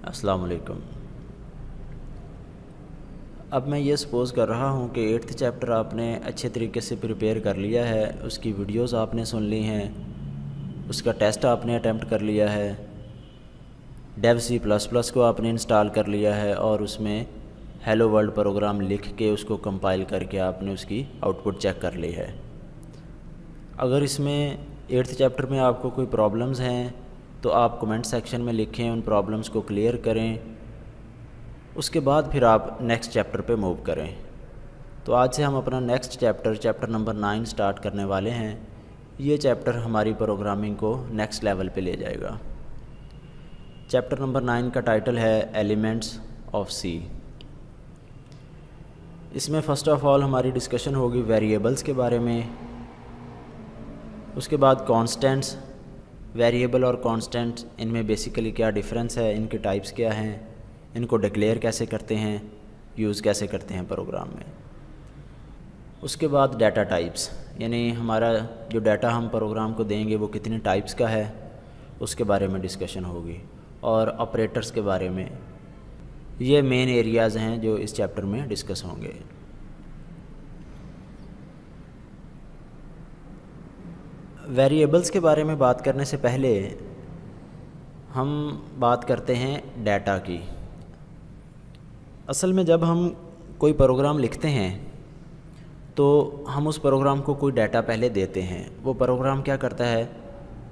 अस्सलाम वालेकुम। अब मैं ये सपोज़ कर रहा हूँ कि 8th चैप्टर आपने अच्छे तरीके से प्रिपेयर कर लिया है, उसकी वीडियोस आपने सुन ली हैं, उसका टेस्ट आपने अटेम्प्ट कर लिया है, डेव सी प्लस प्लस को आपने इंस्टॉल कर लिया है और उसमें हेलो वर्ल्ड प्रोग्राम लिख के उसको कंपाइल करके आपने उसकी आउटपुट चेक कर ली है। अगर इसमें 8th चैप्टर में आपको कोई प्रॉब्लम्स हैं तो आप कमेंट सेक्शन में लिखें, उन प्रॉब्लम्स को क्लियर करें, उसके बाद फिर आप नेक्स्ट चैप्टर पे मूव करें। तो आज से हम अपना नेक्स्ट चैप्टर नंबर 9 स्टार्ट करने वाले हैं। ये चैप्टर हमारी प्रोग्रामिंग को नेक्स्ट लेवल पे ले जाएगा। चैप्टर नंबर 9 का टाइटल है एलिमेंट्स ऑफ सी। इसमें फ़र्स्ट ऑफ़ ऑल हमारी डिस्कशन होगी वेरिएबल्स के बारे में, उसके बाद कॉन्स्टेंट्स, वेरिएबल और कॉन्स्टेंट्स इनमें बेसिकली क्या डिफरेंस है, इनके टाइप्स क्या हैं, इनको डिक्लेयर कैसे करते हैं, यूज़ कैसे करते हैं प्रोग्राम में। उसके बाद डाटा टाइप्स, यानी हमारा जो डाटा हम प्रोग्राम को देंगे वो कितने टाइप्स का है, उसके बारे में डिस्कशन होगी। और ऑपरेटर्स के बारे में। ये मेन एरियाज़ हैं जो इस चैप्टर में डिस्कस होंगे। वेरिएबल्स के बारे में बात करने से पहले हम बात करते हैं डाटा की। असल में जब हम कोई प्रोग्राम लिखते हैं तो हम उस प्रोग्राम को कोई डाटा पहले देते हैं। वो प्रोग्राम क्या करता है,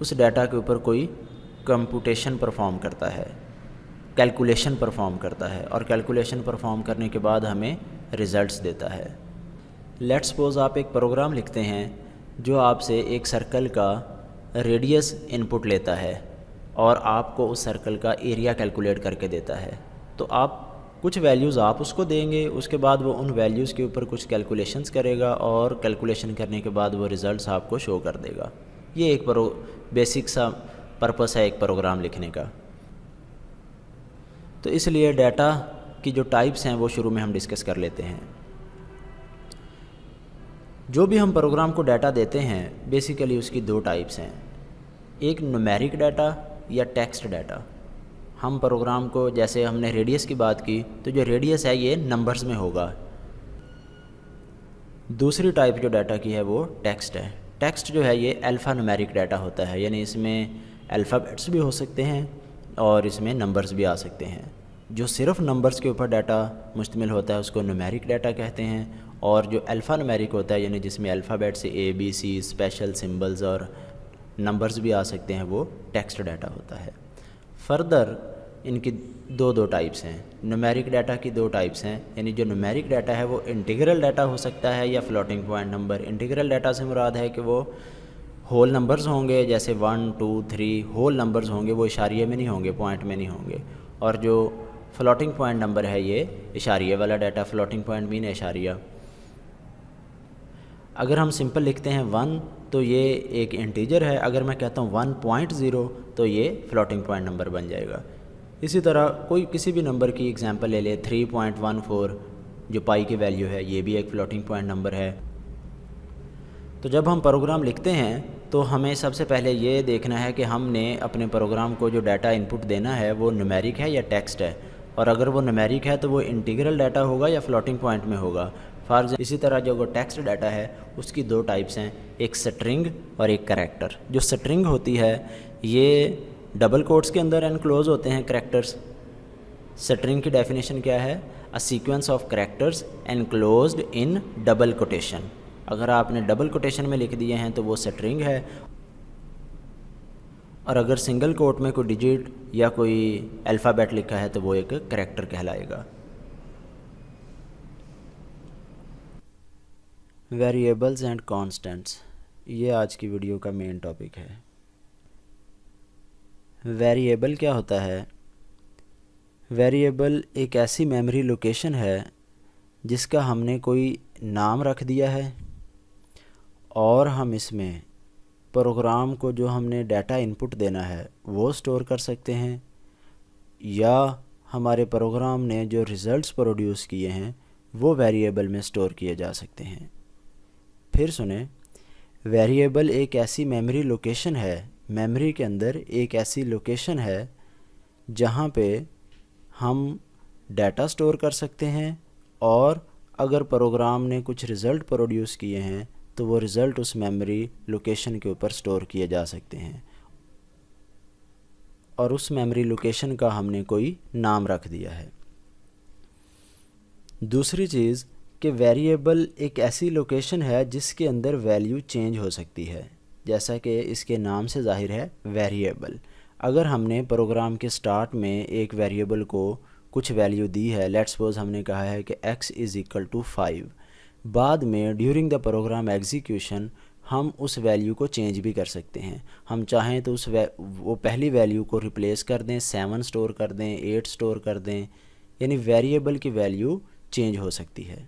उस डाटा के ऊपर कोई कंप्यूटेशन परफॉर्म करता है, कैलकुलेशन परफॉर्म करता है, और कैलकुलेशन परफॉर्म करने के बाद हमें रिज़ल्ट्स देता है। लेट्स सपोज़ आप एक प्रोग्राम लिखते हैं जो आपसे एक सर्कल का रेडियस इनपुट लेता है और आपको उस सर्कल का एरिया कैलकुलेट करके देता है। तो आप कुछ वैल्यूज़ आप उसको देंगे, उसके बाद वो उन वैल्यूज़ के ऊपर कुछ कैलकुलेशंस करेगा और कैलकुलेशन करने के बाद वो रिज़ल्ट्स आपको शो कर देगा। ये एक बेसिक सा पर्पस है एक प्रोग्राम लिखने का। तो इसलिए डाटा की जो टाइप्स हैं वो शुरू में हम डिस्कस कर लेते हैं। जो भी हम प्रोग्राम को डाटा देते हैं बेसिकली उसकी दो टाइप्स हैं, एक न्यूमेरिक डाटा या टेक्स्ट डाटा। हम प्रोग्राम को, जैसे हमने रेडियस की बात की, तो जो रेडियस है ये नंबर्स में होगा। दूसरी टाइप जो डाटा की है वो टेक्स्ट है। टेक्स्ट जो है ये अल्फ़ा न्यूमेरिक डाटा होता है, यानी इसमें अल्फ़ाबेट्स भी हो सकते हैं और इसमें नंबर्स भी आ सकते हैं। जो सिर्फ नंबर्स के ऊपर डाटा मुश्तमिल होता है उसको न्यूमेरिक डाटा कहते हैं, और जो अल्फ़ा न्यूमेरिक होता है यानी जिसमें अल्फ़ाबेट से ABC, स्पेशल सिंबल्स और नंबर्स भी आ सकते हैं, वो टेक्स्ट डाटा होता है। फर्दर इनकी दो टाइप्स हैं। न्यूमेरिक डाटा की दो टाइप्स हैं, यानी जो न्यूमेरिक डाटा है वो इंटीग्रल डाटा हो सकता है या floating point number. Integral data से मुराद है कि वो होल नंबर्स होंगे, जैसे 1 2 3 होल नंबर्स होंगे, वो इशारिये में नहीं होंगे, पॉइंट में नहीं होंगे। और जो फ्लोटिंग पॉइंट नंबर है ये इशारिये वाला डाटा, फ्लोटिंग पॉइंट मीन इशारिया। अगर हम सिंपल लिखते हैं 1 तो ये एक इंटीजर है, अगर मैं कहता हूँ 1.0 तो ये फ्लोटिंग पॉइंट नंबर बन जाएगा। इसी तरह कोई किसी भी नंबर की एग्जांपल ले ले, 3.14 जो पाई की वैल्यू है, ये भी एक फ्लोटिंग पॉइंट नंबर है। तो जब हम प्रोग्राम लिखते हैं तो हमें सबसे पहले ये देखना है कि हमने अपने प्रोग्राम को जो डाटा इनपुट देना है वो न्यूमेरिक है या टेक्स्ट है, और अगर वो न्यूमेरिक है तो वो इंटीग्रल डाटा होगा या फ्लोटिंग पॉइंट में होगा। इसी तरह जो वो टेक्स्ट डाटा है उसकी दो टाइप्स हैं, एक स्ट्रिंग और एक करैक्टर। जो स्ट्रिंग होती है ये डबल कोट्स के अंदर एनक्लोज होते हैं करैक्टर्स। स्ट्रिंग की डेफिनेशन क्या है, a sequence of characters enclosed in double quotation. अगर आपने डबल कोटेशन में लिख दिए हैं तो वो स्ट्रिंग है, और अगर सिंगल कोट में कोई डिजिट या कोई अल्फ़ाबेट लिखा है तो वो एक करैक्टर कहलाएगा। वेरिएबल्स एंड कॉन्स्टेंट्स, ये आज की वीडियो का मेन टॉपिक है। वेरिएबल क्या होता है? वेरिएबल एक ऐसी मेमोरी लोकेशन है जिसका हमने कोई नाम रख दिया है और हम इसमें प्रोग्राम को जो हमने डाटा इनपुट देना है वो स्टोर कर सकते हैं, या हमारे प्रोग्राम ने जो रिज़ल्ट्स प्रोड्यूस किए हैं वो वेरिएबल में स्टोर किए जा सकते हैं। फिर सुने, वेरिएबल एक ऐसी मेमोरी लोकेशन है, मेमोरी के अंदर एक ऐसी लोकेशन है जहाँ पे हम डाटा स्टोर कर सकते हैं, और अगर प्रोग्राम ने कुछ रिज़ल्ट प्रोड्यूस किए हैं तो वो रिज़ल्ट उस मेमोरी लोकेशन के ऊपर स्टोर किए जा सकते हैं, और उस मेमोरी लोकेशन का हमने कोई नाम रख दिया है। दूसरी चीज़ कि वेरिएबल एक ऐसी लोकेशन है जिसके अंदर वैल्यू चेंज हो सकती है, जैसा कि इसके नाम से जाहिर है वेरिएबल। अगर हमने प्रोग्राम के स्टार्ट में एक वेरिएबल को कुछ वैल्यू दी है, लेट्स सपोज हमने कहा है कि x इज़ इक्वल टू 5, बाद में ड्यूरिंग द प्रोग्राम एग्जीक्यूशन हम उस वैल्यू को चेंज भी कर सकते हैं। हम चाहें तो वो पहली वैल्यू को रिप्लेस कर दें, 7 स्टोर कर दें, 8 स्टोर कर दें, यानी वेरिएबल की वैल्यू चेंज हो सकती है।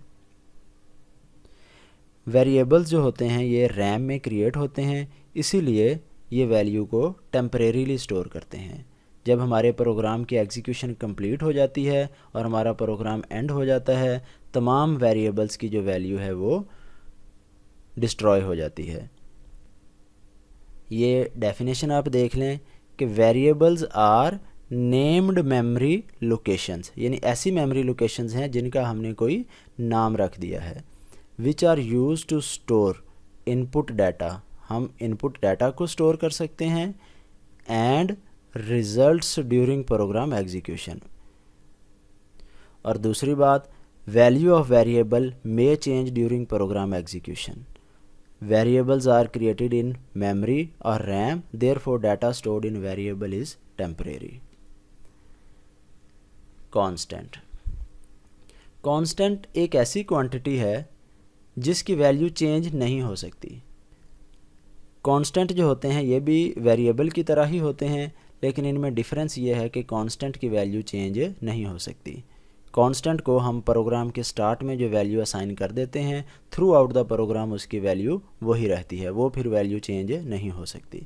वेरिएबल्स जो होते हैं ये रैम में क्रिएट होते हैं, इसीलिए ये वैल्यू को टेम्परेरीली स्टोर करते हैं। जब हमारे प्रोग्राम की एग्जीक्यूशन कंप्लीट हो जाती है और हमारा प्रोग्राम एंड हो जाता है, तमाम वेरिएबल्स की जो वैल्यू है वो डिस्ट्रॉय हो जाती है। ये डेफिनेशन आप देख लें कि variables are named memory locations, यानी ऐसी मेमोरी लोकेशंस हैं जिनका हमने कोई नाम रख दिया है। Which are use to store input data, हम इनपुट डाटा को स्टोर कर सकते हैं, and results during program execution. और दूसरी बात, value of variable may change during program execution. Variables are created in memory or RAM, therefore data stored in variable is temporary. Constant. Constant एक ऐसी quantity है जिसकी वैल्यू चेंज नहीं हो सकती। कांस्टेंट जो होते हैं ये भी वेरिएबल की तरह ही होते हैं, लेकिन इनमें डिफरेंस ये है कि कांस्टेंट की वैल्यू चेंज नहीं हो सकती। कांस्टेंट को हम प्रोग्राम के स्टार्ट में जो वैल्यू असाइन कर देते हैं, थ्रू आउट द प्रोग्राम उसकी वैल्यू वही रहती है, वो फिर वैल्यू चेंज नहीं हो सकती।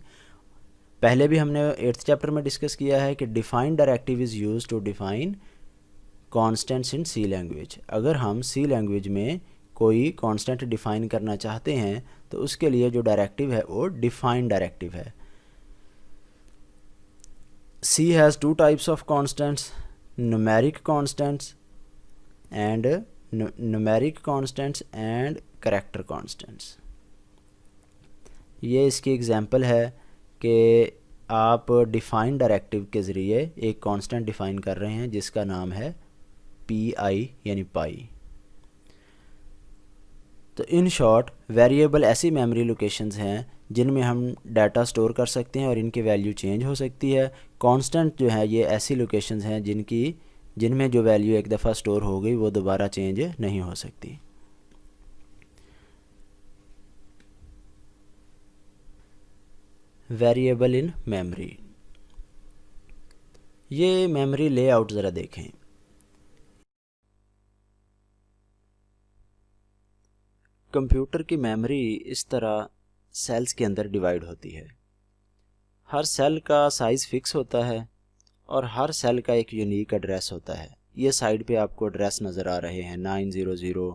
पहले भी हमने 8th चैप्टर में डिस्कस किया है कि define directive is use to define constants in C language. अगर हम सी लैंग्वेज में कोई कांस्टेंट डिफाइन करना चाहते हैं तो उसके लिए जो डायरेक्टिव है वो डिफाइन डायरेक्टिव है। C has two types of constants, numeric constants and character constants। ये इसकी एग्जांपल है कि आप डिफाइन डायरेक्टिव के ज़रिए एक कांस्टेंट डिफाइन कर रहे हैं जिसका नाम है PI यानी पाई। तो इन शॉर्ट वेरिएबल ऐसी मेमोरी लोकेशंस हैं जिनमें हम डाटा स्टोर कर सकते हैं और इनकी वैल्यू चेंज हो सकती है। कांस्टेंट जो है ये ऐसी लोकेशंस हैं जिनमें जो वैल्यू एक दफ़ा स्टोर हो गई वो दोबारा चेंज नहीं हो सकती। वेरिएबल इन मेमोरी, ये मेमोरी लेआउट ज़रा देखें। कंप्यूटर की मेमोरी इस तरह सेल्स के अंदर डिवाइड होती है। हर सेल का साइज़ फिक्स होता है और हर सेल का एक यूनिक एड्रेस होता है। ये साइड पे आपको एड्रेस नज़र आ रहे हैं 900,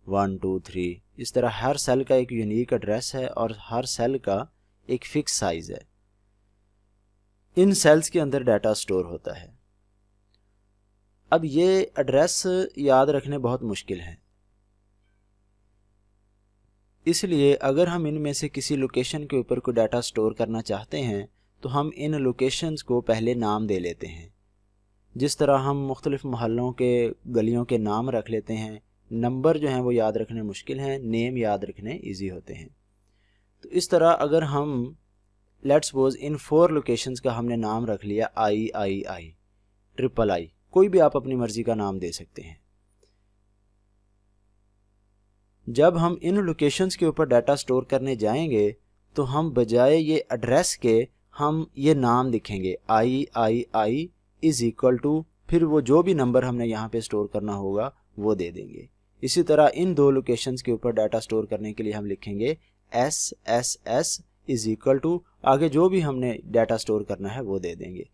1, 2, 3, इस तरह हर सेल का एक यूनिक एड्रेस है और हर सेल का एक फिक्स साइज़ है। इन सेल्स के अंदर डाटा स्टोर होता है। अब ये एड्रेस याद रखने बहुत मुश्किल है, इसलिए अगर हम इनमें से किसी लोकेशन के ऊपर कोई डाटा स्टोर करना चाहते हैं तो हम इन लोकेशंस को पहले नाम दे लेते हैं। जिस तरह हम मुख्तलिफ़ मोहल्लों के गलियों के नाम रख लेते हैं। नंबर जो हैं वो याद रखने मुश्किल हैं, नेम याद रखने इजी होते हैं। तो इस तरह अगर हम लेट्स सपोज इन 4 लोकेशंस का हमने नाम रख लिया I, III, कोई भी आप अपनी मर्ज़ी का नाम दे सकते हैं। जब हम इन लोकेशंस के ऊपर डाटा स्टोर करने जाएंगे तो हम बजाय ये एड्रेस के हम ये नाम लिखेंगे I इज़ इक्वल टू, फिर वो जो भी नंबर हमने यहाँ पे स्टोर करना होगा वो दे देंगे। इसी तरह इन 2 लोकेशंस के ऊपर डाटा स्टोर करने के लिए हम लिखेंगे S इज़ इक्वल टू, आगे जो भी हमने डाटा स्टोर करना है वो दे देंगे।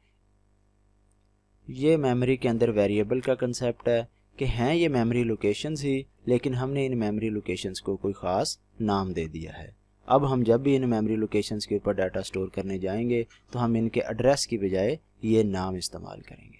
ये मेमोरी के अंदर वेरिएबल का कंसेप्ट है कि हैं ये मेमोरी लोकेशंस ही, लेकिन हमने इन मेमोरी लोकेशंस को कोई ख़ास नाम दे दिया है। अब हम जब भी इन मेमोरी लोकेशंस के ऊपर डाटा स्टोर करने जाएंगे तो हम इनके एड्रेस की बजाय ये नाम इस्तेमाल करेंगे।